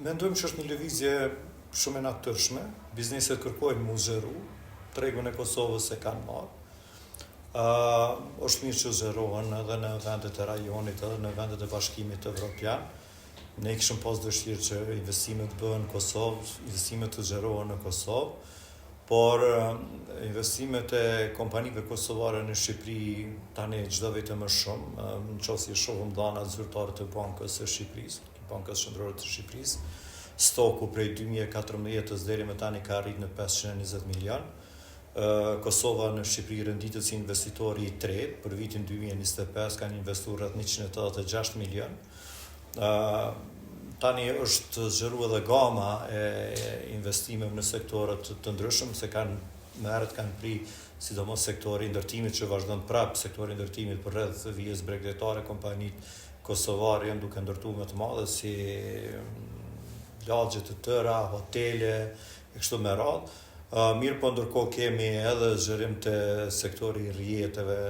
Mendojmë që është një lëvizje shumë e natyrshme, bizneset kërkojnë mu zgjeru, tregun e Kosovës e kanë marrë. Është mirë që zgjerohen edhe në vendet e rajonit, edhe në vendet e Bashkimit Evropian. Ne kishim pas dëshirë që investimet bëhen në Kosovë, investimet të zgjerohen në Kosovë, por investimet e kompanive kosovare në Shqipëri tani çdo vit më shumë, nëse shohim dhanat zyrtare të Bankës së Shqipërisë, Bankës Qendrore të Shqipërisë, stoku prej 2014 deri më tani ka arrit në 520 milion. Kosova në Shqipëri renditet si investitori i tretë, për vitin 2025 kanë investuar rreth 186 milion. Tani është zgjeruar edhe gama e investimeve në sektorët të ndryshëm, se më herët kanë pri sidomos sektori i ndërtimit që vazhdon prapë sektori i ndërtimit për rreth vijës bregdetare, kompanitë kosovare janë duke ndërtuar më të madhe si lagje të tëra, hotele e kështu me radhë. Mirë po ndërkohë kemi edhe zgjerim të sektori i rrjeteve,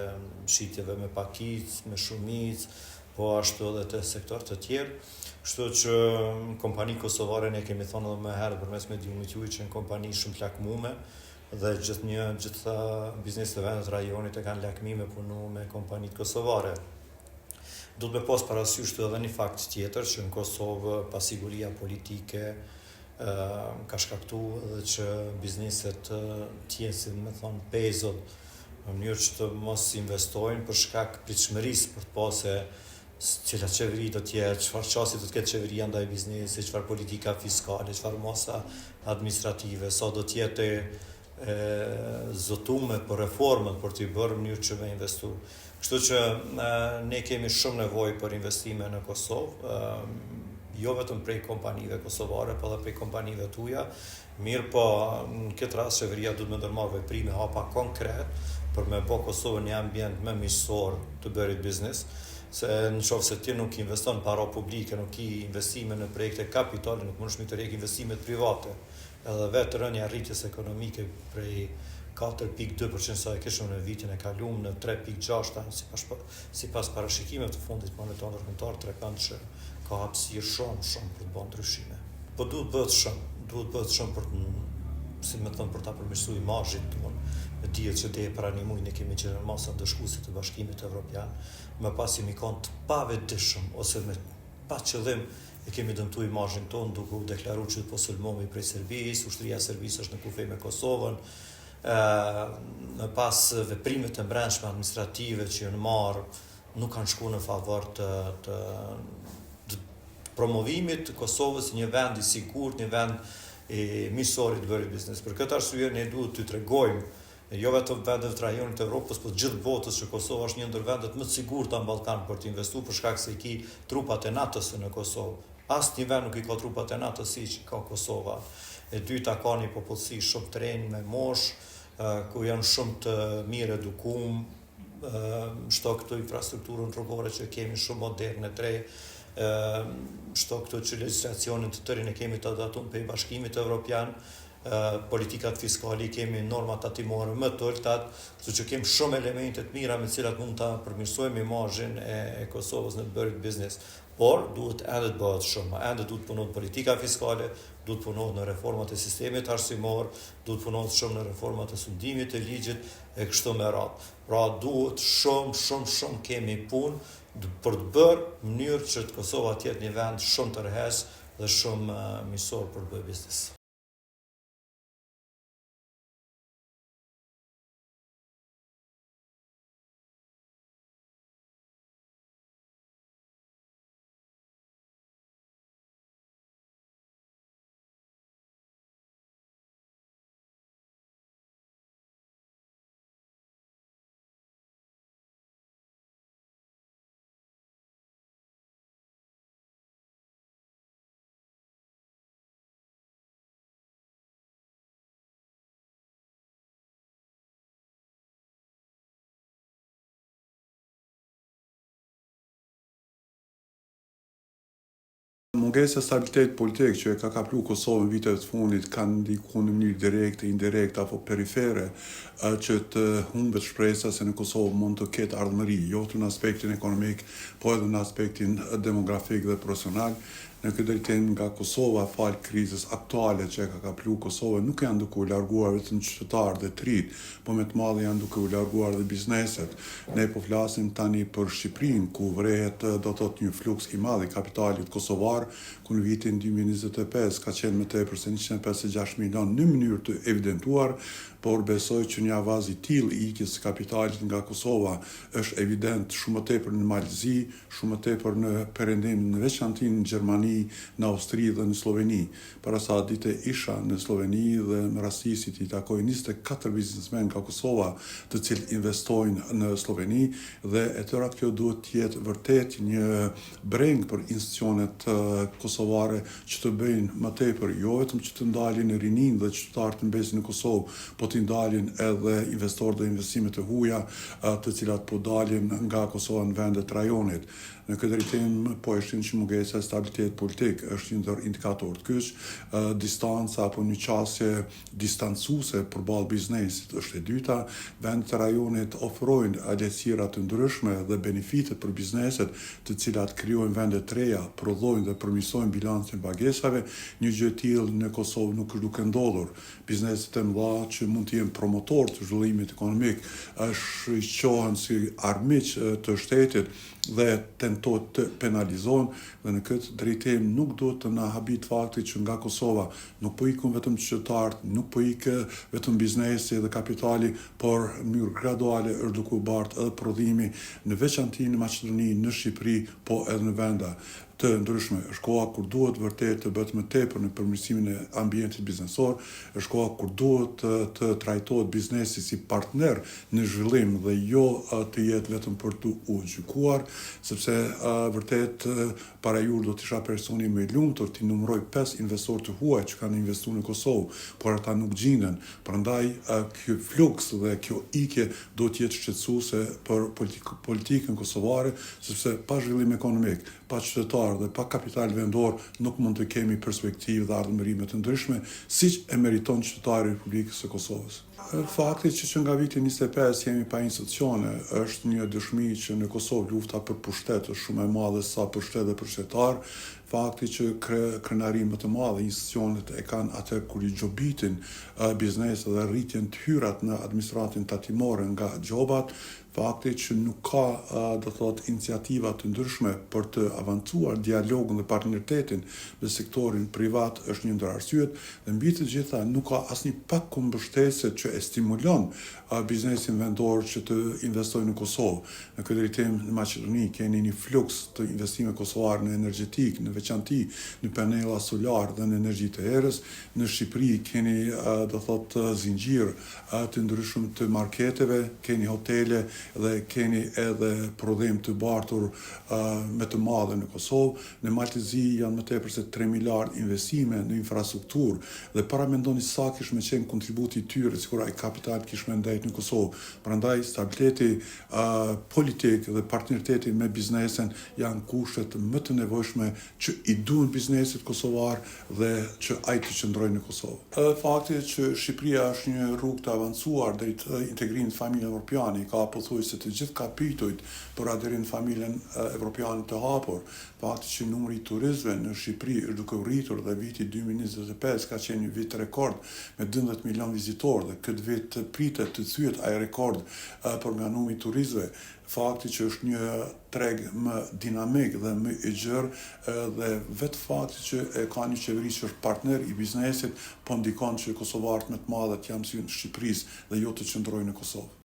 shitjeve me pakicë, me shumicë, po ashtu edhe të sektor të tjerë. Kështu që kompani kosovare ne kemi thonë edhe më herët përmes mediumit juaj që në kompani shumë të lakmume dhe gjitha bizneset e vendet rajonit e kanë lakmime punu me kompanitë kosovare. Do të me pas parasysh edhe një fakt tjetër që në Kosovë pasiguria politike ka shkaktuar edhe që bizneset tjesin, me thonë, pezot në mënyrë që të mos investojnë për shkak pritshmërisë për të pasë cila qeveri do t'jetë, çfarë qasje do të ketë qeveria ndaj biznesit, çfarë politika fiskale, çfarë mosa administrative, sa do t'jetë zotume për reformët për t'i bërë mënyrë që me investu. Kështu që ne kemi shumë nevojë për investime në Kosovë, jo vetëm prej kompanive kosovare, po edhe prej kompanive tuja. Mirë po, në këtë rast qeveria duhet me ndërmarrë veprime hapa konkret për me bë Kosovën një ambient më miqësor të bërit biznes, se në qoftë se ti nuk investon para publike, nuk i investime në projekte kapitale, nuk mundesh me të rrek investimet private. Edhe vetë rënja rritjes ekonomike prej 4.2% sa e kishëm në vitin e kaluar në 3.6 sipas parashikimeve të Fondit Monetar Ndërkombëtar tregon që ka hapësirë shumë për të bërë ndryshime. Po duhet bëhet shumë për ta përmirësuar imazhin tonë. Me dihet që deri para një muaji ne kemi qenë në masën dëshkuese të Bashkimit Evropian, më pas jemi kanë të pavetëdijshëm ose me pa qëllim e kemi dëmtuar imazhin tonë duke u deklaruar që po sulmohemi prej Serbisë, ushtria e Serbisë është në kufi me Kosovën. Më pas veprimet e brendshme administrative që janë marrë nuk kanë shkuar në favor të promovimit të Kosovës si një vend i sigurt, një vend i miqësor të bërit biznes. Për këtë arsye ne duhet t'u tregojmë jo vetëm vendet të rajonit të Evropës, por gjithë botës që Kosova është një ndër vendet më të sigurta në Ballkan për të investuar për shkak se i ki trupat e NATO-s në Kosovë. Asnjë vend nuk i ka trupat e NATO-s që ka Kosova. E dyta ka një popullsi shumë të rinj me moshë, ku janë shumë të mirë edukuar, shto këtu infrastrukturën rrugore që kemi shumë moderne të re, shto këtu që legjislacionin të tërin e kemi të datum për Bashkimit Evropian, politikat fiskali kemi normat tatimore më të ultat, kështu që kemi shumë elemente të mira me cilat mund ta përmirësojmë imazhin e Kosovës në të bërit biznes. Por duhet edhe të bëhet shumë, ende duhet punohet politika fiskale, duhet punohet në reformat e sistemit arsimor, duhet punohet shumë në reformat e sundimit të ligjit e kështu me radhë. Pra duhet shumë kemi punë për të bërë mënyrë që Kosova të jetë një vend shumë të rehes dhe shumë miqësor për të bërë biznes. Mungesa e stabilitetit politik që e ka kaplu Kosovën në vitet të fundit kanë ndikuar në mënyrë direkte, indirekte apo perifere që të humbet shpresa se në Kosovë mund të ketë ardhmëri, jo vetëm në aspektin ekonomik, po edhe në aspektin demografik dhe profesional. Në këtë drejtim nga Kosova fal krizës aktuale që ka kaplu Kosova nuk janë duke u larguar vetëm qytetarë dhe trit, po me të madhe janë duke u larguar dhe bizneset. Ne po flasim tani për Shqipërinë, ku vrehet do të thotë një fluks i madh i kapitalit kosovar, ku në vitin 2025 ka qenë më tepër se 156 milion në mënyrë të evidentuar, por besoj që një avaz i tillë i ikjes kapitalit nga Kosova është evident shumë më tepër në Malzi, shumë më tepër në perëndim, në veçantë në Gjermani, në Austri dhe në Sloveni. Para sa dite isha në Sloveni dhe më rastisit i takoj 24 biznesmen nga Kosova të cilë investojnë në Sloveni dhe e tëra kjo duhet tjetë vërtet një breng për institucionet kosovare që të bëjnë më tepër, jo vetëm që të ndalin në rinin dhe qytetarët të mbesin në Kosovë, po të ndalin edhe investorë dhe investimet e huaja të cilat po dalin nga Kosova në vendet rajonit. Në këtë drejtim po e shtin që mungesa e stabilitet politik është një ndër indikatorët kyç, distanca apo një qasje distancuese përballë biznesit është e dyta, vendet e rajonit ofrojnë lehtësira të ndryshme dhe benefite për bizneset, të cilat krijojnë vende të reja, prodhojnë dhe përmirësojnë bilancin e pagesave. Një gjë e tillë në Kosovë nuk është duke ndodhur. Bizneset e mëdha që mund të jenë promotor të zhvillimit ekonomik shqohen si armiq të shtetit dhe tentohet të penalizohen, dhe në këtë drejtim nuk duhet të na habit fakti që nga Kosova nuk po ikun vetëm qytetarët, nuk po ikë vetëm biznesi dhe kapitali, por në mënyrë graduale është duke u bartë edhe prodhimi në veçantë në Maqedoni, në Shqipëri, po edhe në vende të ndryshme. Është koha kur duhet vërtet të bëhet më tepër në përmirësimin e ambientit biznesor, është koha kur duhet të trajtohet biznesi si partner në zhvillim dhe jo të jetë vetëm për të u gjykuar, sepse vërtet para ju do të isha personi më i lumtur të numëroj 5 investorë të huaj që kanë investuar në Kosovë, por ata nuk gjenden. Prandaj ky fluks dhe kjo ikje do të jetë shqetësuese për politikën kosovare, sepse pa zhvillim ekonomik, pa qytetar dhe pa kapital vendor nuk mund të kemi perspektivë dhe ardhmërime të ndryshme, siç e meriton qytetari i Republikës së Kosovës. Fakti që nga viti 25 jemi pa institucione është një dëshmi që në Kosovë lufta për pushtet është shumë e madhe sa për shtet dhe për shtetar. Fakti që krenari më të madhe institucionet e kanë atë kur i gjobitin bizneset dhe rritjen të hyrat në administratën tatimore nga gjobat, fakti që nuk ka do thot iniciativa të ndryshme për të avancuar dialogun dhe partneritetin me sektorin privat është një ndër arsyet, dhe mbi të gjitha nuk ka asnjë pak mbështese që e stimulon biznesin vendor që të investojë në Kosovë. Në këtë drejtim në Maqedoni keni një fluks të investime kosovare në energjetik, në veçanti në panela solar dhe në energji të erës. Në Shqipëri keni do thot zinxhir të ndryshëm të marketeve, keni hotele dhe keni edhe prodhim të bartur me të madhe në Kosovë. Në Maltezi janë më tepër se 3 miliard investime në infrastrukturë dhe para mendoni sa kish me qenë kontributi i tyre sikur ai kapital kish me ndajt në Kosovë. Prandaj stabiliteti politik dhe partneriteti me biznesen janë kushtet më të nevojshme që i duhen biznesit kosovar dhe që ai të qëndrojë në Kosovë. Fakti që Shqipëria është një rrugë të avancuar drejt integrimit në familjen evropiane, ka pothuajse të gjithë kapitujt për adherim në familjen evropiane të hapur. Fakti që numri i turistëve në Shqipëri është duke u rritur dhe viti 2025 ka qenë një vit rekord me 12 milion vizitorë dhe këtë vit pritet të thyet ai rekord për nga numri i turistëve. Fakti që është një treg më dinamik dhe më i gjerë dhe vetë fakti që e ka një qeveri që është partner i biznesit po ndikon që kosovarët më të madhe të jamësin Shqipërisë dhe jo të qëndrojnë në Kosovë.